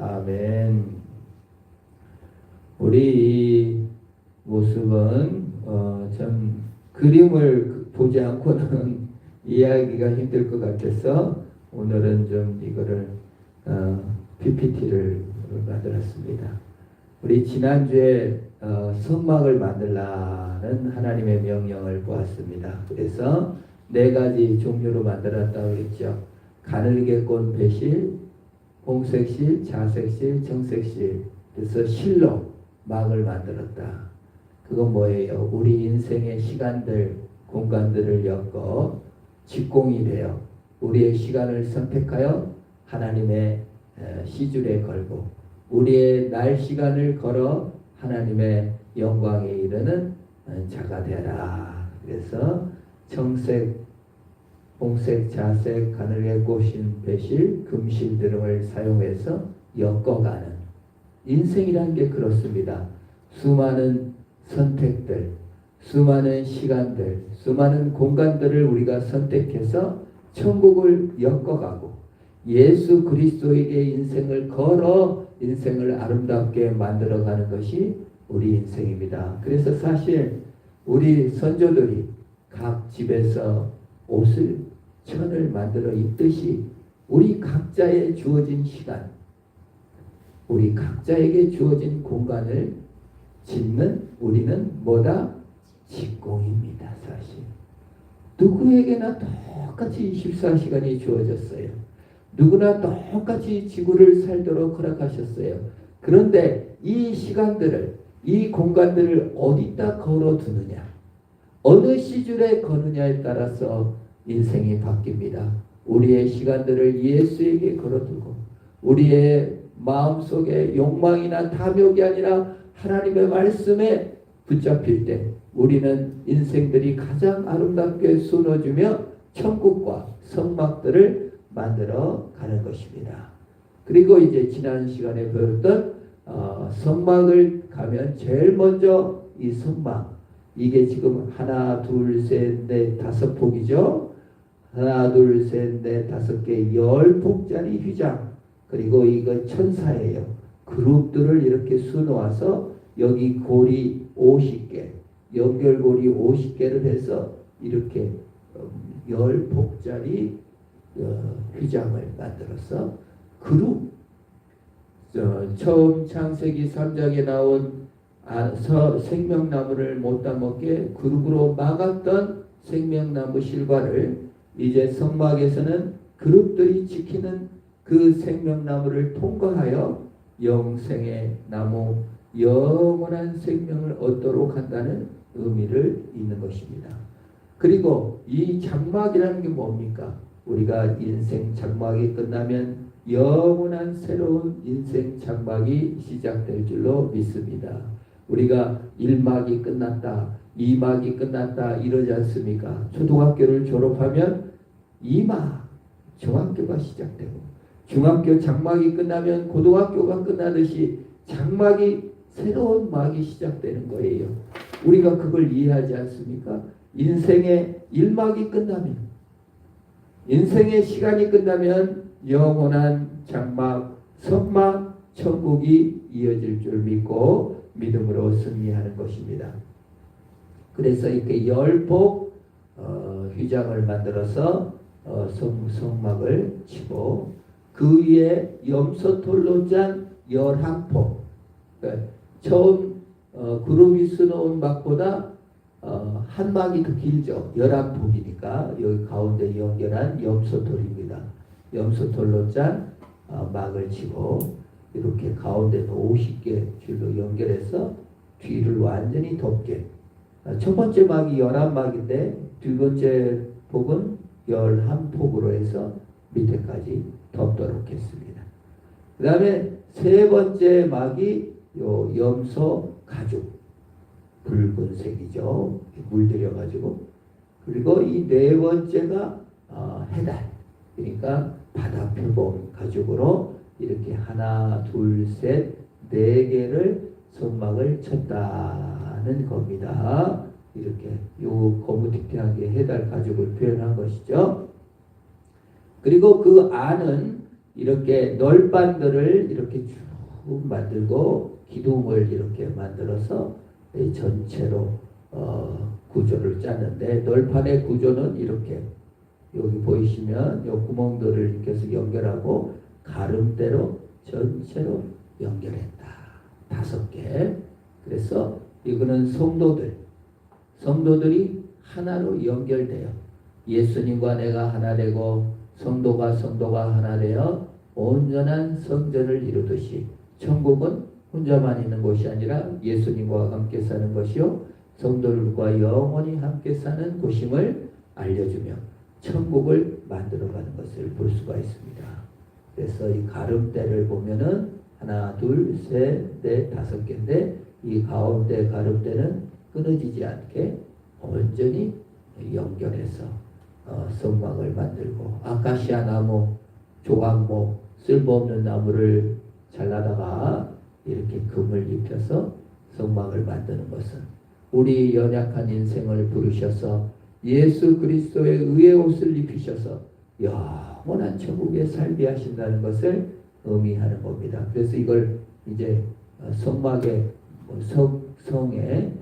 아멘. 우리 이 모습은 참 그림을 보지 않고는 이해하기가 힘들 것 같아서 오늘은 좀 이거를 PPT를 만들었습니다. 우리 지난주에 성막을 만들라는 하나님의 명령을 보았습니다. 그래서 4가지 종류로 만들었다고 했죠. 가늘게 꼰 배실, 홍색실, 자색실, 정색실. 그래서 실로 막을 만들었다. 그건 뭐예요? 우리 인생의 시간들, 공간들을 엮어 직공이 되어 우리의 시간을 선택하여 하나님의 시줄에 걸고 우리의 날 시간을 걸어 하나님의 영광에 이르는 자가 되라. 그래서 청색, 홍색, 자색, 가늘게 꽂힌 배실, 금실 등을 사용해서 엮어가는 인생이란 게 그렇습니다. 수많은 선택들, 수많은 시간들, 수많은 공간들을 우리가 선택해서 천국을 엮어가고 예수 그리스도에게 인생을 걸어 인생을 아름답게 만들어가는 것이 우리 인생입니다. 그래서 사실 우리 선조들이 각 집에서 옷을 천을 만들어 입듯이 우리 각자의 주어진 시간, 우리 각자에게 주어진 공간을 짓는 우리는 뭐다? 직공입니다. 사실 누구에게나 똑같이 24시간이 주어졌어요. 누구나 똑같이 지구를 살도록 허락하셨어요. 그런데 이 시간들을, 이 공간들을 어디다 걸어두느냐, 어느 시줄에 거느냐에 따라서 인생이 바뀝니다. 우리의 시간들을 예수에게 걸어두고 우리의 마음속에 욕망이나 탐욕이 아니라 하나님의 말씀에 붙잡힐 때 우리는 인생들이 가장 아름답게 수놓주며 천국과 성막들을 만들어 가는 것입니다. 그리고 이제 지난 시간에 배웠던 성막을 가면 제일 먼저 이 성막, 이게 지금 하나, 둘, 셋, 넷, 5폭이죠. 하나, 둘, 셋, 넷, 5개, 10폭짜리 휘장. 그리고 이거 천사예요. 그룹들을 이렇게 수놓아서 여기 고리 50개, 연결고리 50개를 해서 이렇게 10폭짜리 휘장을 만들어서 그룹, 처음 창세기 3장에 나온 생명나무를 못 따먹게 그룹으로 막았던 생명나무 실과를 이제 성막에서는 그룹들이 지키는 그 생명나무를 통과하여 영생의 나무, 영원한 생명을 얻도록 한다는 의미를 있는 것입니다. 그리고 이 장막이라는 게 뭡니까? 우리가 인생 장막이 끝나면 영원한 새로운 인생 장막이 시작될 줄로 믿습니다. 우리가 1막이 끝났다, 2막이 끝났다 이러지 않습니까? 초등학교를 졸업하면 2막 중학교가 시작되고 중학교 장막이 끝나면 고등학교가 끝나듯이 장막이 새로운 막이 시작되는 거예요. 우리가 그걸 이해하지 않습니까? 인생의 1막이 끝나면, 인생의 시간이 끝나면 영원한 장막, 성막, 천국이 이어질 줄 믿고 믿음으로 승리하는 것입니다. 그래서 이렇게 10폭 휘장을 만들어서 성막을 치고 그 위에 염소털로 짠 11폭, 그러니까 처음 그룹이 수놓은 막보다 한 막이 더 길죠. 11폭이니까 여기 가운데 연결한 염소털입니다. 염소털로 짠 막을 치고 이렇게 가운데도 50개 줄로 연결해서 뒤를 완전히 덮게. 첫 번째 막이 11막인데 두 번째 폭은 11폭으로 해서 밑에까지 덮도록 했습니다. 그 다음에 세 번째 막이 요 염소 가죽, 붉은색이죠. 물들여가지고. 그리고 이 네 번째가 해달, 그러니까 바다 표범 가죽으로 이렇게 하나, 둘, 셋, 4개를 성막을 쳤다는 겁니다. 이렇게 요 거무튀튀하게 해달 가죽을 표현한 것이죠. 그리고 그 안은 이렇게 널판들을 이렇게 쭉 만들고 기둥을 이렇게 만들어서 전체로 구조를 짰는데, 널판의 구조는 이렇게 여기 보이시면 요 구멍들을 계속 연결하고 가름대로 전체로 연결했다. 5개. 그래서 이거는 성도들이 하나로 연결돼요. 예수님과 내가 하나 되고 성도가 하나 되어 온전한 성전을 이루듯이, 천국은 혼자만 있는 곳이 아니라 예수님과 함께 사는 것이요 성도들과 영원히 함께 사는 곳임을 알려주며 천국을 만들어가는 것을 볼 수가 있습니다. 그래서 이 가름대를 보면은 하나, 둘, 셋, 넷, 5개인데 이 가운데 가름대는 끊어지지 않게 온전히 연결해서 성막을 만들고, 아카시아 나무, 조각목, 쓸모없는 나무를 잘라다가 이렇게 금을 입혀서 성막을 만드는 것은 우리 연약한 인생을 부르셔서 예수 그리스도의 의의 옷을 입히셔서 영원한 천국에 살게 하신다는 것을 의미하는 겁니다. 그래서 이걸 이제 성막의 성의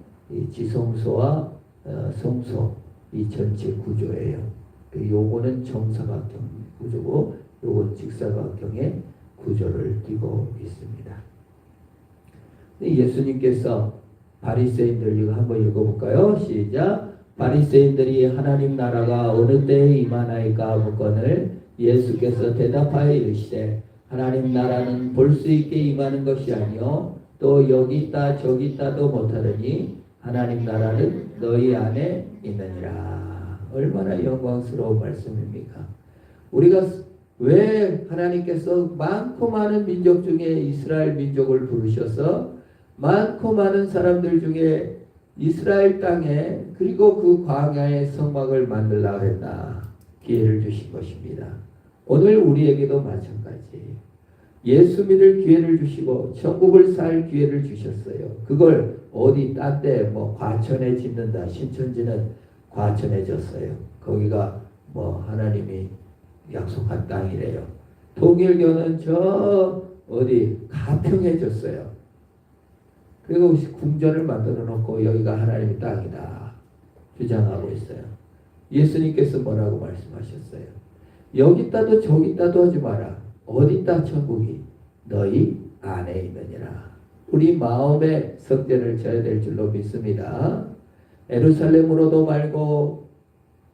지성소와 성소 이 전체 구조예요. 요거는 정사각형 구조고 요건 직사각형의 구조를 띠고 있습니다. 예수님께서 바리새인들, 이거 한번 읽어볼까요? 시작. 바리새인들이 하나님 나라가 어느 때에 임하나이까 묻거늘 예수께서 대답하여 이르시되 하나님 나라는 볼 수 있게 임하는 것이 아니요 또 여기 있다 저기 있다도 못하더니 하나님 나라는 너희 안에 있느니라. 얼마나 영광스러운 말씀입니까? 우리가 왜 하나님께서 많고 많은 민족 중에 이스라엘 민족을 부르셔서 많고 많은 사람들 중에 이스라엘 땅에 그리고 그 광야에 성막을 만들려고 했나? 기회를 주신 것입니다. 오늘 우리에게도 마찬가지. 예수 믿을 기회를 주시고 천국을 살 기회를 주셨어요. 그걸 어디 딴 데 뭐 과천에 짓는다. 신천지는 과천에 졌어요. 거기가 뭐 하나님이 약속한 땅이래요. 통일교는 저 어디 가평에 졌어요. 그리고 궁전을 만들어 놓고 여기가 하나님의 땅이다 주장하고 있어요. 예수님께서 뭐라고 말씀하셨어요? 여기 있다도 저기 있다도 하지 마라. 어디 있다 천국이? 너희 안에 있느니라. 우리 마음의 성전을 져야 될 줄로 믿습니다. 예루살렘으로도 말고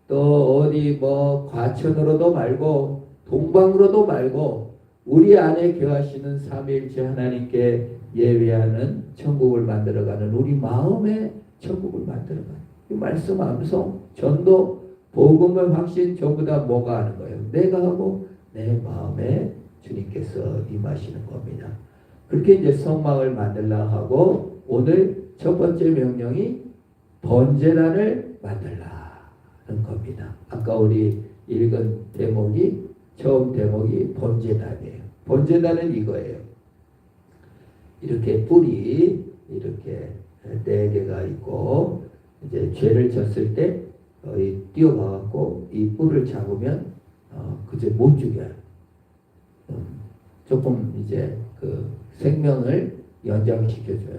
또 어디 뭐 과천으로도 말고 동방으로도 말고 우리 안에 거하시는 삼위일체 하나님께 예배하는 천국을 만들어가는 우리 마음의 천국을 만들어가는 이 말씀 암송, 전도, 복음의 확신 전부 다 뭐가 하는 거예요? 내가 하고 내 마음에 주님께서 임하시는 겁니다. 그렇게 이제 성막을 만들라 하고 오늘 첫 번째 명령이 번제단을 만들라는 겁니다. 아까 우리 읽은 대목이 처음 대목이 번제단이에요. 번제단은 이거예요. 이렇게 뿔이 이렇게 4개가 있고 이제 죄를 졌을 때 뛰어가갖고 이 뿔을 잡으면 그저 못 죽여요. 조금 이제 그 생명을 연장시켜줘요.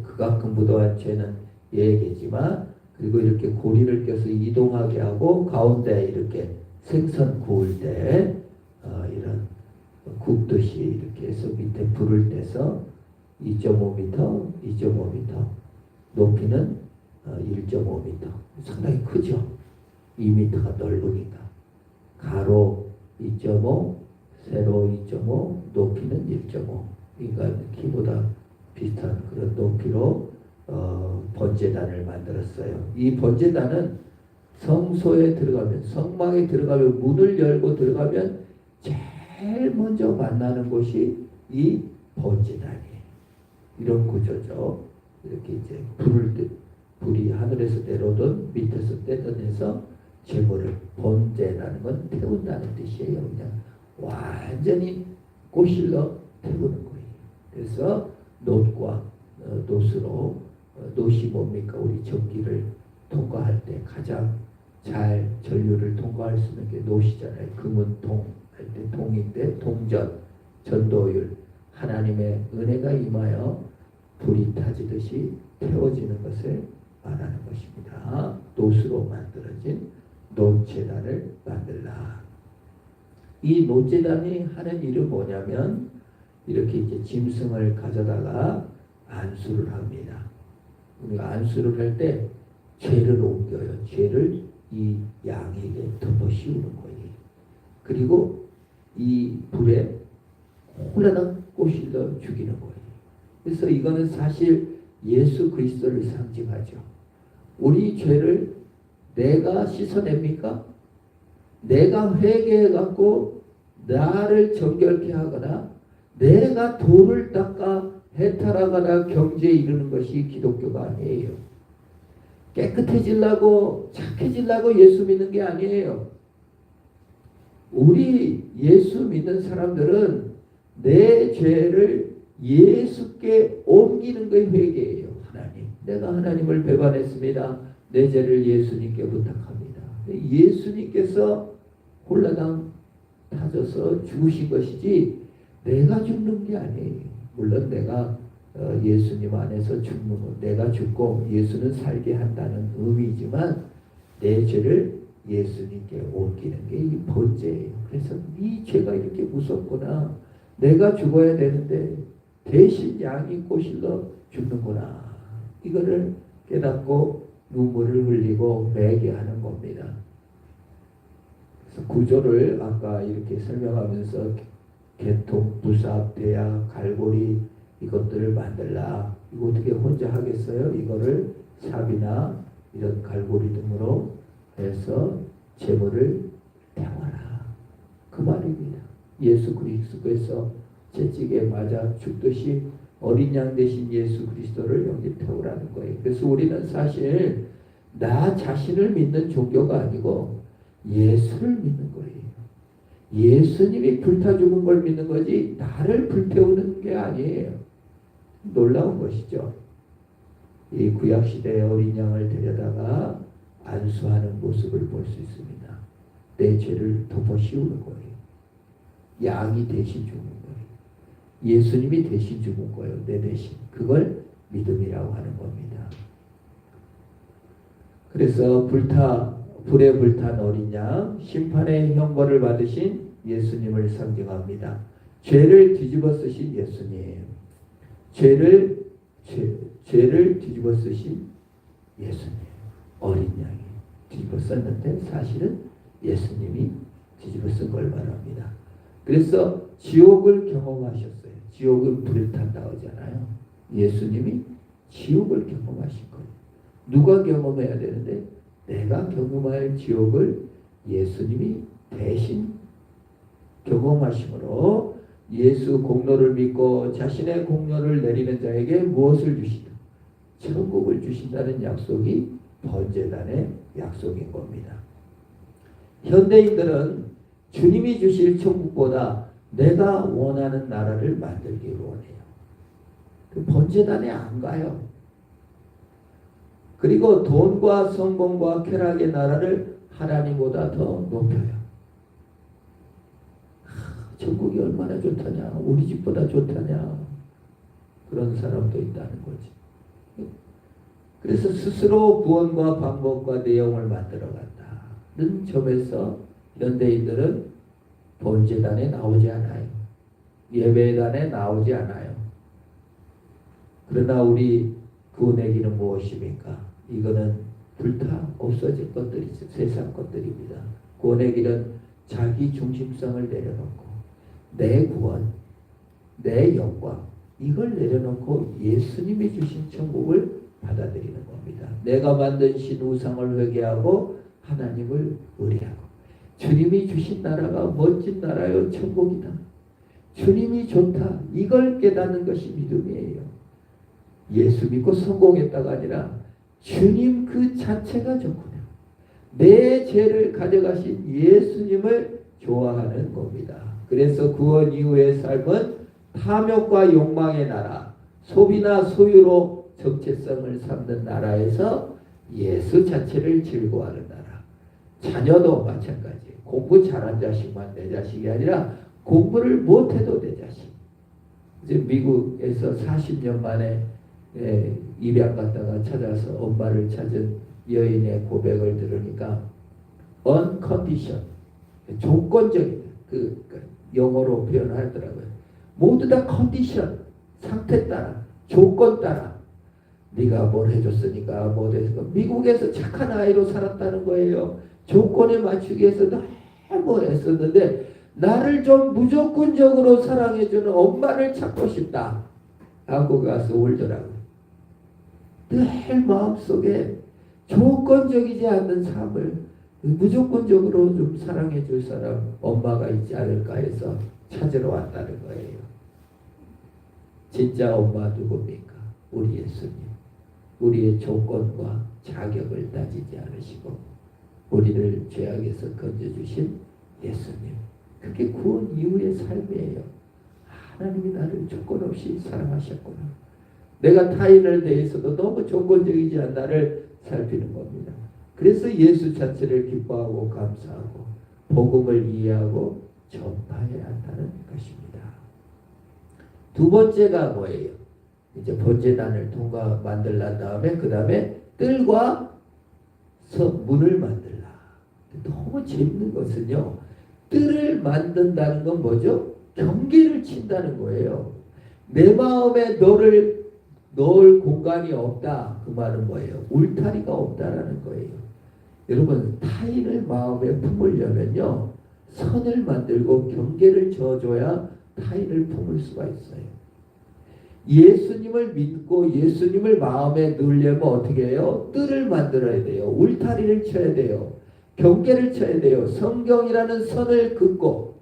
극악금부도한 죄는 예외겠지만 그리고 이렇게 고리를 껴서 이동하게 하고 가운데 이렇게 생선 구울 때 이런 굽듯이 이렇게 해서 밑에 불을 떼서 2.5m, 2.5m 높이는 1.5m 상당히 크죠. 2m가 넓으니까 가로 2.5, 세로 2.5, 높이는 1.5 그러니까 키보다 비슷한 그런 높이로 번제단을 만들었어요. 이 번제단은 성소에 들어가면 성막에 들어가면 문을 열고 들어가면 제일 먼저 만나는 곳이 이 번제단이에요. 이런 구조죠. 이렇게 이제 불이 하늘에서 내려오던 밑에서 떼어내서 제물을 번제라는 건 태운다는 뜻이에요. 그냥 완전히 꼬실러 태우는 거예요. 그래서 놋과 놋으로 놋이 뭡니까? 우리 전기를 통과할 때 가장 잘 전류를 통과할 수 있는 게 놋이잖아요. 금은 동, 할 때 동인데 동전, 전도율, 하나님의 은혜가 임하여 불이 타지듯이 태워지는 것을 말하는 것입니다. 노수로 만들어진 노제단을 만들라. 이 노제단이 하는 일은 뭐냐면 이렇게 이제 짐승을 가져다가 안수를 합니다. 우리가 안수를 할 때 죄를 옮겨요. 죄를 이 양에게 덮어 씌우는 거예요. 그리고 이 불에 홀라당 꼬실러 죽이는 거예요. 그래서 이거는 사실 예수 그리스도를 상징하죠. 우리 죄를 내가 씻어냅니까? 내가 회개해 갖고 나를 정결케 하거나 내가 돌을 닦아 해탈하거나 경지에 이르는 것이 기독교가 아니에요. 깨끗해지려고 착해지려고 예수 믿는 게 아니에요. 우리 예수 믿는 사람들은 내 죄를 예수께 옮기는 게 회개예요. 하나님, 내가 하나님을 배반했습니다. 내 죄를 예수님께 부탁합니다. 예수님께서 홀라당 타져서 죽으신 것이지 내가 죽는 게 아니에요. 물론 내가 예수님 안에서 죽는 것, 내가 죽고 예수는 살게 한다는 의미지만 내 죄를 예수님께 옮기는 게 이 번째예요. 그래서 이 죄가 이렇게 무섭구나. 내가 죽어야 되는데 대신 양이 꼬실러 죽는구나. 이거를 깨닫고 눈물을 흘리고 매개하는 겁니다. 그래서 구조를 아까 이렇게 설명하면서 개통, 부삽, 대야, 갈고리 이것들을 만들라. 이거 어떻게 혼자 하겠어요? 이거를 삽이나 이런 갈고리 등으로 해서 재물을 태워라. 그 말입니다. 예수 그리스도께서 채찍에 맞아 죽듯이 어린 양 대신 예수 그리스도를 여기 태우라는 거예요. 그래서 우리는 사실 나 자신을 믿는 종교가 아니고 예수를 믿는 거예요. 예수님이 불타 죽은 걸 믿는 거지 나를 불태우는 게 아니에요. 놀라운 것이죠. 이 구약시대의 어린 양을 데려다가 안수하는 모습을 볼 수 있습니다. 내 죄를 덮어 씌우는 거예요. 양이 대신 죽은 거예요. 예수님이 대신 죽은 거예요. 내 대신. 그걸 믿음이라고 하는 겁니다. 그래서 불에 불탄 어린 양, 심판의 형벌을 받으신 예수님을 상징합니다. 죄를 뒤집어 쓰신 예수님. 죄를 뒤집어 쓰신 예수님. 어린 양이 뒤집어 썼는데 사실은 예수님이 뒤집어 쓴 걸 말합니다. 그래서 지옥을 경험하셨어요. 지옥은 불을 탄다 하잖아요. 예수님이 지옥을 경험하신 거예요. 누가 경험해야 되는데 내가 경험할 지옥을 예수님이 대신 경험하심으로 예수 공로를 믿고 자신의 공로를 내리는 자에게 무엇을 주시다? 천국을 주신다는 약속이 번제단의 약속인 겁니다. 현대인들은 주님이 주실 천국보다 내가 원하는 나라를 만들기를 원해요. 그 번제단에 안 가요. 그리고 돈과 성공과 쾌락의 나라를 하나님보다 더 높여요. 천국이 얼마나 좋다냐, 우리 집보다 좋다냐, 그런 사람도 있다는 거지. 그래서 스스로 구원과 방법과 내용을 만들어간다는 점에서 현대인들은 번제단에 나오지 않아요. 예배단에 나오지 않아요. 그러나 우리 구원의 길은 무엇입니까? 이거는 불타 없어질 것들이죠. 세상 것들입니다. 구원의 길은 자기 중심성을 내려놓고 내 구원, 내 영광 이걸 내려놓고 예수님이 주신 천국을 받아들이는 겁니다. 내가 만드신 우상을 회개하고 하나님을 의뢰하고 주님이 주신 나라가 멋진 나라요 천국이다. 주님이 좋다. 이걸 깨닫는 것이 믿음이에요. 예수 믿고 성공했다가 아니라 주님 그 자체가 좋구나. 내 죄를 가져가신 예수님을 좋아하는 겁니다. 그래서 구원 이후의 삶은 탐욕과 욕망의 나라, 소비나 소유로 정체성을 삼는 나라에서 예수 자체를 즐거워하는 나라. 자녀도 마찬가지예요. 공부 잘한 자식만 내 자식이 아니라 공부를 못해도 내 자식. 이제 미국에서 40년 만에 입양 갔다가 찾아서 엄마를 찾은 여인의 고백을 들으니까 on condition, 조건적인 그 영어로 표현하더라고요. 모두 다 컨디션, 상태 따라, 조건 따라. 네가 뭘 해줬으니까 뭐 해서 미국에서 착한 아이로 살았다는 거예요. 조건에 맞추기 위해서 너무 애썼는데 나를 좀 무조건적으로 사랑해주는 엄마를 찾고 싶다 하고 가서 울더라고요. 늘 마음속에 조건적이지 않는 삶을 무조건적으로 좀 사랑해줄 사람 엄마가 있지 않을까 해서 찾으러 왔다는 거예요. 진짜 엄마 누굽니까? 우리 예수님. 우리의 조건과 자격을 따지지 않으시고 우리를 죄악에서 건져주신 예수님. 그게 구원 이후의 삶이에요. 하나님이 나를 조건 없이 사랑하셨구나. 내가 타인을 대해서도 너무 조건적이지 않은 나를 살피는 겁니다. 그래서 예수 자체를 기뻐하고 감사하고 복음을 이해하고 전파해야 한다는 것입니다. 두 번째가 뭐예요? 이제 번제단을 만들란 다음에 그 다음에 뜰과 문을 만들라. 너무 재밌는 것은요. 뜰을 만든다는 건 뭐죠? 경계를 친다는 거예요. 내 마음에 너를 넣을 공간이 없다. 그 말은 뭐예요? 울타리가 없다라는 거예요. 여러분 타인을 마음에 품으려면요. 선을 만들고 경계를 저어줘야 타인을 품을 수가 있어요. 예수님을 믿고 예수님을 마음에 넣으려면 어떻게 해요? 뜰을 만들어야 돼요. 울타리를 쳐야 돼요. 경계를 쳐야 돼요. 성경이라는 선을 긋고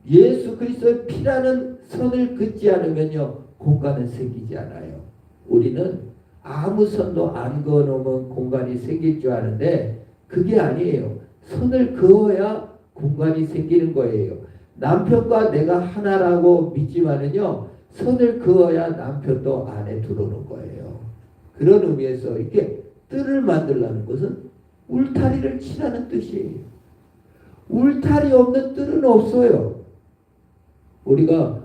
예수 그리스도의 피라는 선을 긋지 않으면요. 공간은 생기지 않아요. 우리는 아무 선도 안 그어놓으면 공간이 생길 줄 아는데 그게 아니에요. 선을 그어야 공간이 생기는 거예요. 남편과 내가 하나라고 믿지만은요. 선을 그어야 남편도 안에 들어오는 거예요. 그런 의미에서 이렇게 뜰을 만들라는 것은 울타리를 치라는 뜻이에요. 울타리 없는 뜰은 없어요. 우리가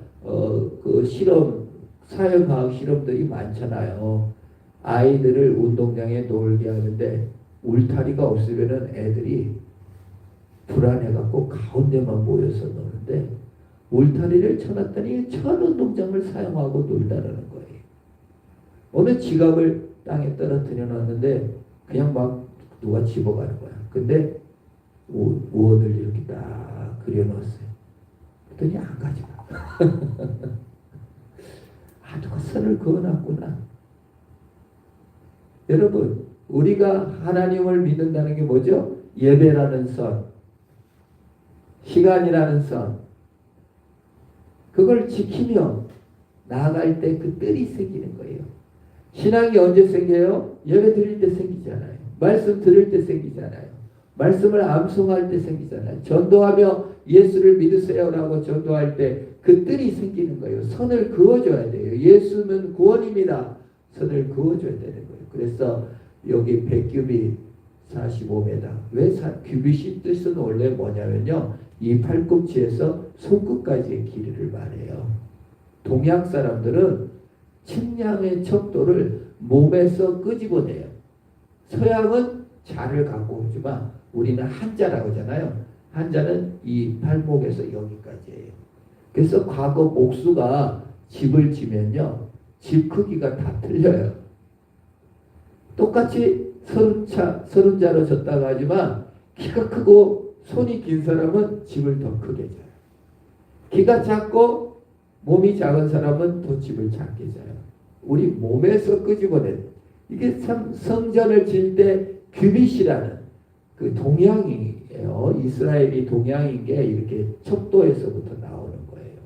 그 실험, 사회과학 실험들이 많잖아요. 아이들을 운동장에 놀게 하는데 울타리가 없으면은 애들이 불안해갖고 가운데만 모여서 노는데 울타리를 쳐놨더니 전 운동장을 사용하고 놀다라는 거예요. 어느 지갑을 땅에 떨어뜨려 놨는데 그냥 막 누가 집어가는 거야. 근데 우원을 이렇게 딱 그려놨어요. 그랬더니 안 가져가. 누가 선을 그어놨구나. 여러분 우리가 하나님을 믿는다는 게 뭐죠? 예배라는 선, 시간이라는 선, 그걸 지키며 나아갈 때 그 뜰이 생기는 거예요. 신앙이 언제 생겨요? 예배 드릴 때 생기잖아요. 말씀 들을 때 생기잖아요. 말씀을 암송할 때 생기잖아요. 전도하며 예수를 믿으세요라고 전도할 때 그 뜰이 생기는 거예요. 선을 그어줘야 돼요. 예수는 구원입니다. 선을 그어줘야 되는 거예요. 그래서 여기 100규빗 45m. 왜 규빗이 뜻은 원래 뭐냐면요. 이 팔꿈치에서 손끝까지의 길이를 말해요. 동양 사람들은 측량의 척도를 몸에서 끄집어내요. 서양은 자를 갖고 오지만 우리는 한자라고 하잖아요. 한자는 이 팔목에서 여기까지예요. 그래서 과거 목수가 집을 지면요. 집 크기가 다 틀려요. 똑같이 30자로 졌다고 하지만 키가 크고 손이 긴 사람은 집을 더 크게 져요. 키가 작고 몸이 작은 사람은 더 집을 작게 져요. 우리 몸에서 끄집어낸 이게 참 성전을 질 때 규빗이라는 그 동양이에요. 이스라엘이 동양인 게 이렇게 척도에서부터 나오는 거예요.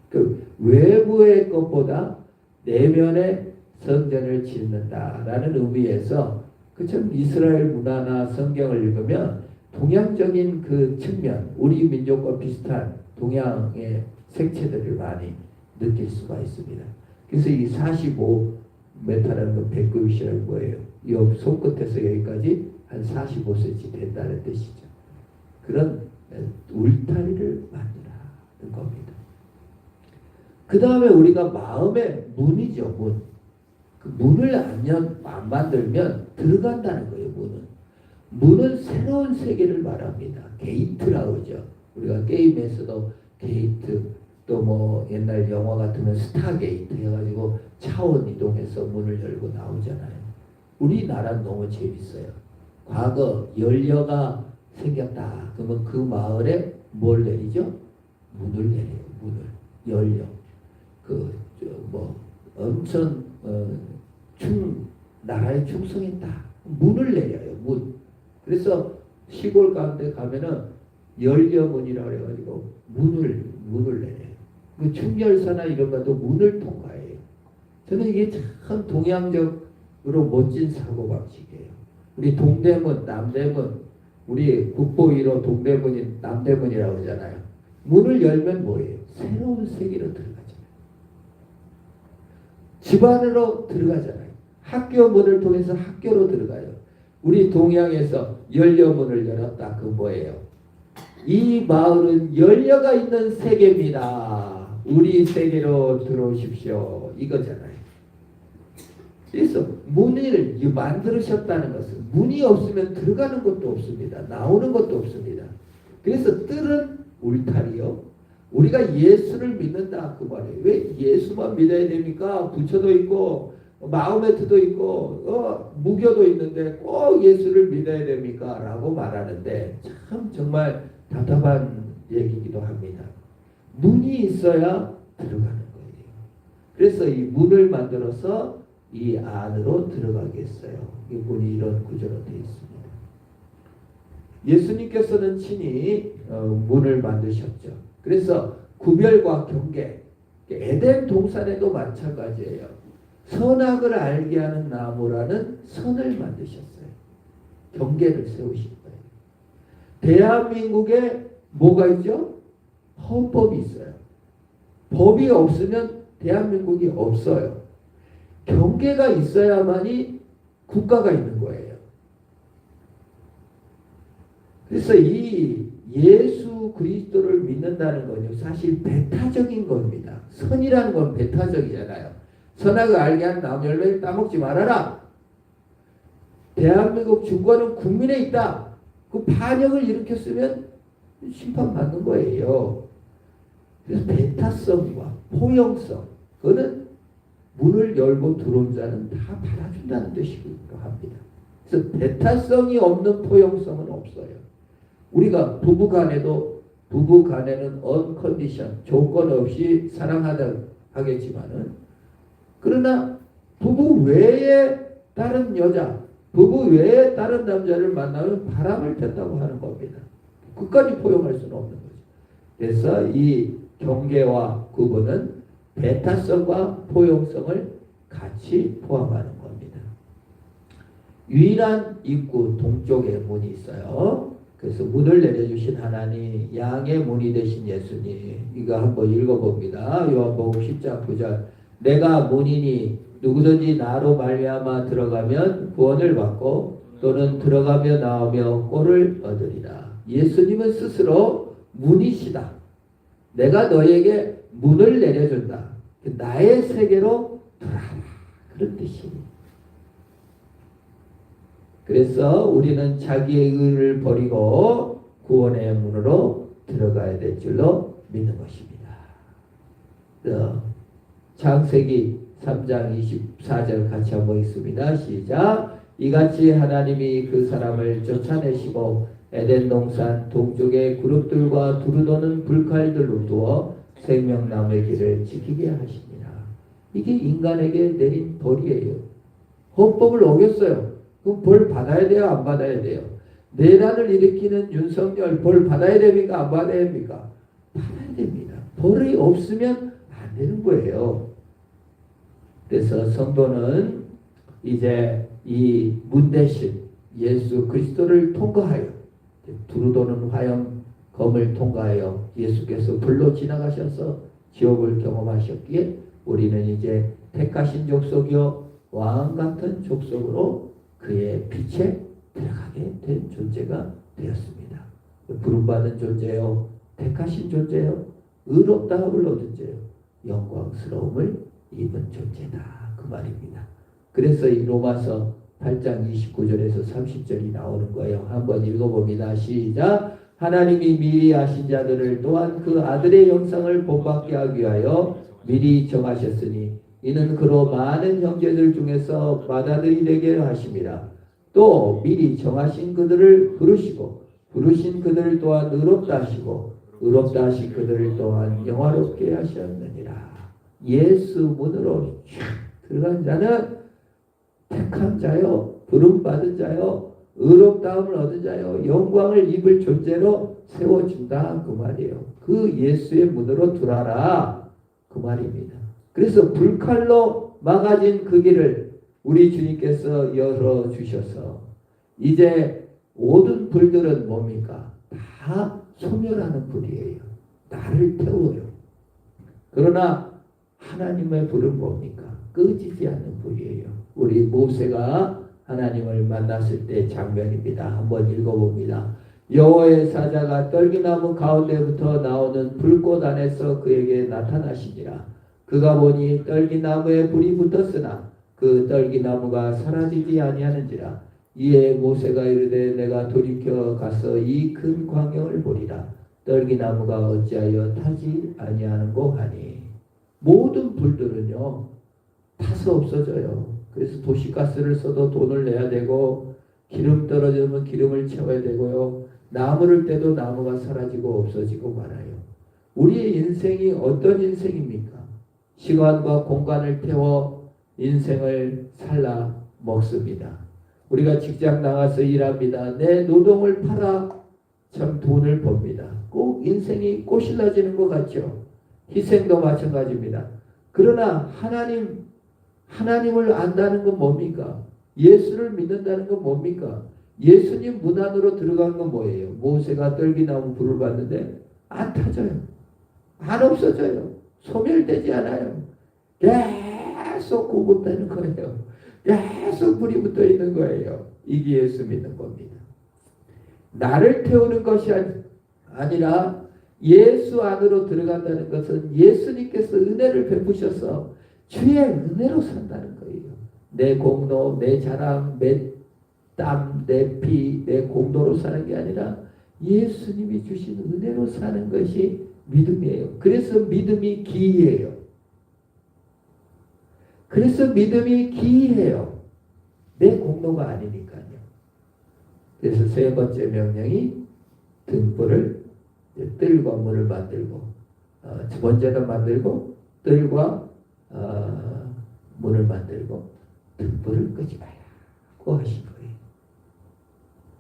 그 외부의 것보다 내면의 성전을 짓는다라는 의미에서 그처럼 이스라엘 문화나 성경을 읽으면 동양적인 그 측면, 우리 민족과 비슷한 동양의 색채들을 많이 느낄 수가 있습니다. 그래서 이 45m라는 건 100규빗이라는 거예요. 이 손끝에서 여기까지 한 45cm 된다는 뜻이죠. 그런 울타리를 만들라는 겁니다. 그 다음에 우리가 마음의 문이죠. 문. 그 문을 안 만들면 들어간다는 거예요. 문은 새로운 세계를 말합니다. 게이트라고 하죠. 우리가 게임에서도 게이트, 또 뭐 옛날 영화 같으면 스타게이트 해가지고 차원 이동해서 문을 열고 나오잖아요. 우리나라는 너무 재밌어요. 과거 연료가 생겼다. 그러면 그 마을에 뭘 내리죠? 문을 내려요. 문을. 연료. 엄청 나라에 충성했다. 문을 내려요. 문. 그래서 시골 가운데 가면은 연료문이라고 해가지고 문을 내려요. 그 충렬사나 이런 것도 문을 통과해요. 저는 이게 참 동양적으로 멋진 사고방식이에요. 우리 동대문, 남대문, 우리 국보 1호 동대문이 남대문이라고 하잖아요. 문을 열면 뭐예요? 새로운 세계로 들어가잖아요. 집 안으로 들어가잖아요. 학교 문을 통해서 학교로 들어가요. 우리 동양에서 연료문을 열었다. 그 뭐예요? 이 마을은 연료가 있는 세계입니다. 우리 세계로 들어오십시오. 이거잖아요. 그래서 문을 만들으셨다는 것은 문이 없으면 들어가는 것도 없습니다. 나오는 것도 없습니다. 그래서 뜰은 울타리요. 우리가 예수를 믿는다 그 말이에요. 왜 예수만 믿어야 됩니까? 부처도 있고 마음의 뜻도 있고 무교도 있는데 꼭 예수를 믿어야 됩니까? 라고 말하는데 참 정말 답답한 얘기이기도 합니다. 문이 있어야 들어가는 거예요. 그래서 이 문을 만들어서 이 안으로 들어가겠어요. 이 문이 이런 구조로 되어 있습니다. 예수님께서는 친히 문을 만드셨죠. 그래서 구별과 경계, 에덴 동산에도 마찬가지예요. 선악을 알게 하는 나무라는 선을 만드셨어요. 경계를 세우신 거예요. 대한민국에 뭐가 있죠? 헌법이 있어요. 법이 없으면 대한민국이 없어요. 경계가 있어야만이 국가가 있는 거예요. 그래서 이 예수 그리스도를 믿는다는 건요, 사실 배타적인 겁니다. 선이라는 건 배타적이잖아요. 선악을 알게 하는 나무 열매를 따먹지 말아라. 대한민국 주권은 국민에 있다. 그 반역을 일으켰으면 심판받는 거예요. 그래서 배타성과 포용성, 그거는 문을 열고 들어온 자는 다 받아준다는 뜻이기도 합니다. 그래서 배타성이 없는 포용성은 없어요. 우리가 부부간에는 언컨디션, 조건 없이 사랑하겠지만은, 그러나 부부 외에 다른 여자, 부부 외에 다른 남자를 만나면 바람을 폈다고 하는 겁니다. 끝까지 포용할 수는 없는 거죠. 그래서 이 경계와 구분은 배타성과 포용성을 같이 포함하는 겁니다. 유일한 입구 동쪽에 문이 있어요. 그래서 문을 내려주신 하나님, 양의 문이 되신 예수님, 이거 한번 읽어봅니다. 요한복음 10장 9절. 내가 문이니 누구든지 나로 말미암아 들어가면 구원을 받고 또는 들어가며 나오며 꼴을 얻으리라. 예수님은 스스로 문이시다. 내가 너에게 문을 내려준다. 나의 세계로 들어가라. 그런 뜻입니다. 그래서 우리는 자기의 의를 버리고 구원의 문으로 들어가야 될 줄로 믿는 것입니다. 창세기 3장 24절 같이 한번 읽습니다. 시작. 이같이 하나님이 그 사람을 쫓아내시고 에덴 동산 동쪽의 그룹들과 두루도는 불칼들로 두어 생명나무의 길을 지키게 하십니다. 이게 인간에게 내린 벌이에요. 헌법을 어겼어요. 그럼 벌 받아야 돼요? 안 받아야 돼요? 내란을 일으키는 윤석열 벌 받아야 됩니까? 안 받아야 됩니까? 받아야 됩니다. 벌이 없으면 안 되는 거예요. 그래서 성도는 이제 이 문 대신 예수 그리스도를 통과하여 두루도는 화염검을 통과하여 예수께서 불로 지나가셔서 지옥을 경험하셨기에 우리는 이제 택하신 족속이요 왕 같은 족속으로 그의 빛에 들어가게 된 존재가 되었습니다. 부름받은 존재요, 택하신 존재요, 의롭다함을 얻은 죄요, 영광스러움을 입은 존재다, 그 말입니다. 그래서 이 로마서 8장 29절에서 30절이 나오는 거예요. 한번 읽어봅니다. 시작. 하나님이 미리 아신 자들을 또한 그 아들의 형상을 본받게 하기 위하여 미리 정하셨으니 이는 그로 많은 형제들 중에서 맏아들이 되게 하심이라. 또 미리 정하신 그들을 부르시고 부르신 그들을 또한 의롭다 하시고 의롭다 하신 그들을 또한 영화롭게 하셨느니라. 예수 문으로 들어간 자는 택한 자요, 부름받은 자요, 의롭다함을 얻은 자요, 영광을 입을 존재로 세워준다, 그 말이에요. 그 예수의 문으로 들어라, 그 말입니다. 그래서 불칼로 막아진 그 길을 우리 주님께서 열어주셔서 이제 모든 불들은 뭡니까? 다 소멸하는 불이에요. 나를 태워요. 그러나 하나님의 불은 뭡니까? 꺼지지 않는 불이에요. 우리 모세가 하나님을 만났을 때 장면입니다. 한번 읽어봅니다. 여호와의 사자가 떨기나무 가운데부터 나오는 불꽃 안에서 그에게 나타나시니라. 그가 보니 떨기나무에 불이 붙었으나 그 떨기나무가 사라지지 아니하는지라. 이에 모세가 이르되 내가 돌이켜 가서 이 큰 광경을 보리라. 떨기나무가 어찌하여 타지 아니하는고 하니. 모든 불들은요 타서 없어져요. 그래서 도시가스를 써도 돈을 내야 되고 기름 떨어지면 기름을 채워야 되고요. 나무를 떼도 나무가 사라지고 없어지고 말아요. 우리의 인생이 어떤 인생입니까? 시간과 공간을 태워 인생을 살라 먹습니다. 우리가 직장 나가서 일합니다. 내 노동을 팔아 참 돈을 법니다. 꼭 인생이 꼬실라지는 것 같죠. 희생도 마찬가지입니다. 그러나 하나님을 안다는 건 뭡니까? 예수를 믿는다는 건 뭡니까? 예수님 문 안으로 들어간 건 뭐예요? 모세가 떨기나무 불을 봤는데 안 타져요. 안 없어져요. 소멸되지 않아요. 계속 구급되는 거예요. 계속 불이 붙어 있는 거예요. 이게 예수 믿는 겁니다. 나를 태우는 것이 아니라 예수 안으로 들어간다는 것은 예수님께서 은혜를 베푸셔서 주의 은혜로 산다는 거예요. 내 공로, 내 자랑, 내 땀, 내 피, 내 공로로 사는 게 아니라 예수님이 주신 은혜로 사는 것이 믿음이에요. 그래서 믿음이 기이해요. 그래서 믿음이 기이해요. 내 공로가 아니니까요. 그래서 세 번째 명령이 등불을 뜰과 문을 만들고 번제를 만들고 뜰과 문을 만들고 등불을 끄지 말라고 하신 거예요.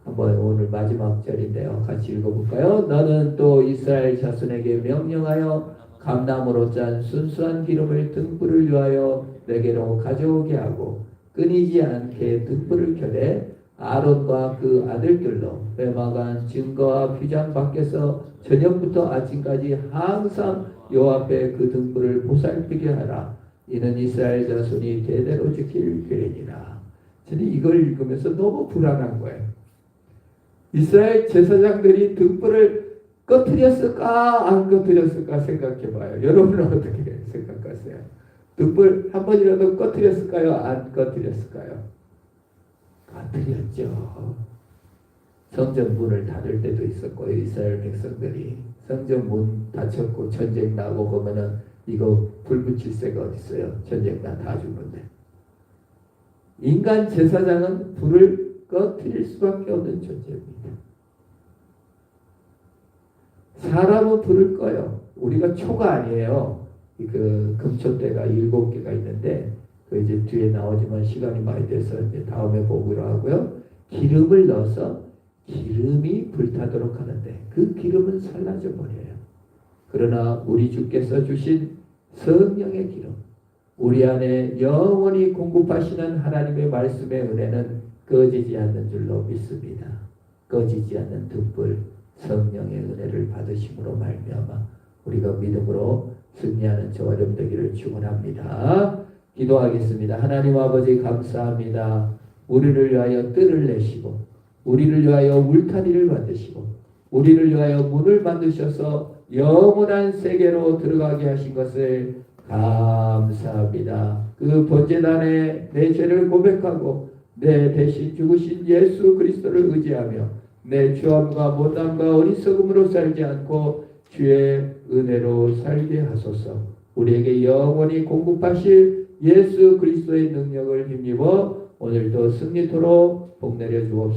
한번 오늘 마지막 절인데요. 같이 읽어볼까요? 너는 또 이스라엘 자손에게 명령하여 감나무로 짠 순수한 기름을 등불을 위하여 내게로 가져오게 하고 끊이지 않게 등불을 켜되 아론과 그 아들들로 빼마간 증거와 휘장 밖에서 저녁부터 아침까지 항상 여호와 앞에 그 등불을 보살피게 하라. 이는 이스라엘 자손이 대대로 지킬 계례니라. 저는 이걸 읽으면서 너무 불안한 거예요. 이스라엘 제사장들이 등불을 꺼뜨렸을까 안 꺼뜨렸을까 생각해봐요. 여러분은 어떻게 생각하세요? 등불 한 번이라도 꺼뜨렸을까요? 안 꺼뜨렸을까요? 꺼뜨렸죠. 성전 문을 닫을 때도 있었고 이스라엘 백성들이 성전 문 닫혔고 전쟁 나고 보면은 이거 불 붙일 새가 어디 있어요? 전쟁 다 죽는데. 인간 제사장은 불을 꺼뜨릴 수밖에 없는 존재입니다. 사람은 불을 꺼요. 우리가 초가 아니에요. 그 금초대가 7개가 있는데 그 이제 뒤에 나오지만 시간이 많이 돼서 이제 다음에 보기로 하고요. 기름을 넣어서 기름이 불타도록 하는데 그 기름은 살라져 버려요. 그러나 우리 주께서 주신 성령의 기름, 우리 안에 영원히 공급하시는 하나님의 말씀의 은혜는 꺼지지 않는 줄로 믿습니다. 꺼지지 않는 등불, 성령의 은혜를 받으심으로 말미암아 우리가 믿음으로 승리하는 저와 여러분 되기를 축원합니다. 기도하겠습니다. 하나님 아버지 감사합니다. 우리를 위하여 뜰을 내시고 우리를 위하여 울타리를 만드시고 우리를 위하여 문을 만드셔서 영원한 세계로 들어가게 하신 것을 감사합니다. 그 번제단에 내 죄를 고백하고 내 대신 죽으신 예수 그리스도를 의지하며 내 죄함과 못남과 어리석음으로 살지 않고 주의 은혜로 살게 하소서. 우리에게 영원히 공급하실 예수 그리스도의 능력을 힘입어 오늘도 승리토록 복 내려 주옵소서.